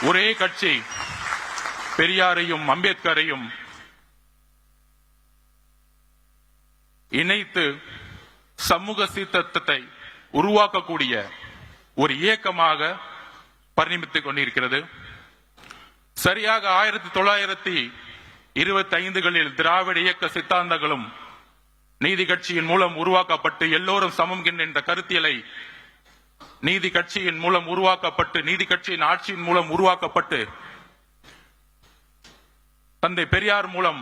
ஒரே கட்சி பெரியாரையும் அம்பேத்கரையும் இணைத்து சமூக சீர்திருத்தத்தை உருவாக்கக்கூடிய ஒரு இயக்கமாக பரிணமித்துக் கொண்டிருக்கிறது. சரியாக 1925களில் திராவிட இயக்க சித்தாந்தங்களும் நீதி கட்சியின் மூலம் உருவாக்கப்பட்டு எல்லோரும் சமம் என்ற கருத்தியலை நீதி கட்சியின் மூலம் உருவாக்கப்பட்டு நீதி கட்சியின் ஆட்சியின் மூலம் உருவாக்கப்பட்டு தந்தை பெரியார் மூலம்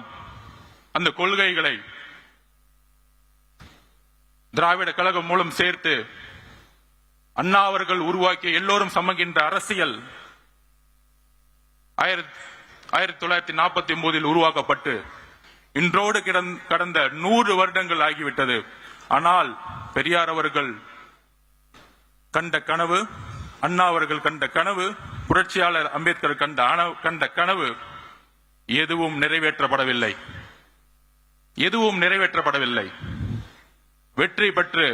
அந்த கொள்கைகளை திராவிட கழகம் மூலம் சேர்த்து அண்ணா அவர்கள் உருவாக்கிய எல்லோரும் சமகின்ற அரசியல் 1949 உருவாக்கப்பட்டு இன்றோடு கடந்த 100 வருடங்கள் ஆகிவிட்டது. ஆனால் பெரியார் அவர்கள் கண்ட கனவு, அண்ணா அவர்கள் கண்ட கனவு, புரட்சியாளர் அம்பேத்கர் கண்ட கனவு எதுவும் நிறைவேற்றப்படவில்லை. வெற்றி பெற்று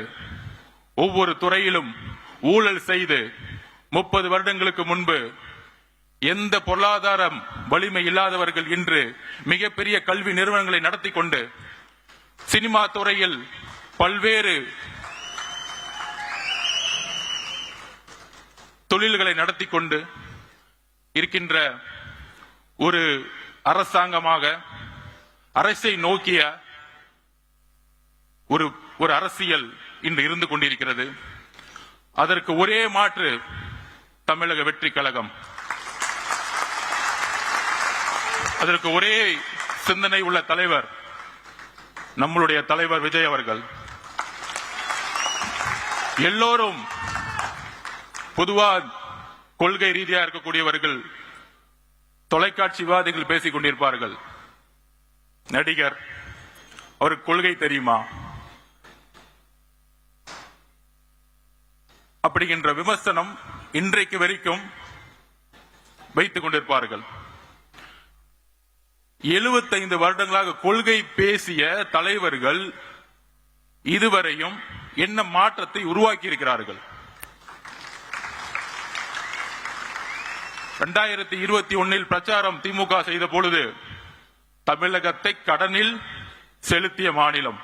ஒவ்வொரு துறையிலும் ஊழல் செய்து 30 வருடங்களுக்கு முன்பு எந்த பொருளாதாரம் வலிமை இல்லாதவர்கள் இன்று மிகப்பெரிய கல்வி நிறுவனங்களை நடத்தி கொண்டு சினிமா துறையில் பல்வேறு தொழில்களை நடத்தி கொண்டு இருக்கின்ற ஒரு அரசாங்கமாக அரசை நோக்கிய ஒரு அரசியல் இன்று இருந்து கொண்டிருக்கிறது. அதற்கு ஒரே மாற்று தமிழக வெற்றி கழகம். அதற்கு ஒரே சிந்தனை உள்ள தலைவர் நம்மளுடைய தலைவர் விஜய் அவர்கள். எல்லோரும் பொதுவா கொள்கை ரீதியாக இருக்கக்கூடியவர்கள் தொலைக்காட்சி விவாதிகள் பேசிக் கொண்டிருப்பார்கள். நடிகர், அவருக்கு கொள்கை தெரியுமா அப்படிங்கிற விமர்சனம் இன்றைக்கு வரைக்கும் வைத்துக் கொண்டிருப்பார்கள். 75 வருடங்களாக கொள்கை பேசிய தலைவர்கள் இதுவரையும் என்ன மாற்றத்தை உருவாக்கி இருக்கிறார்கள்? 2021 பிரச்சாரம் திமுக செய்த பொழுது தமிழகத்தை கடனில் செலுத்திய மாநிலம்,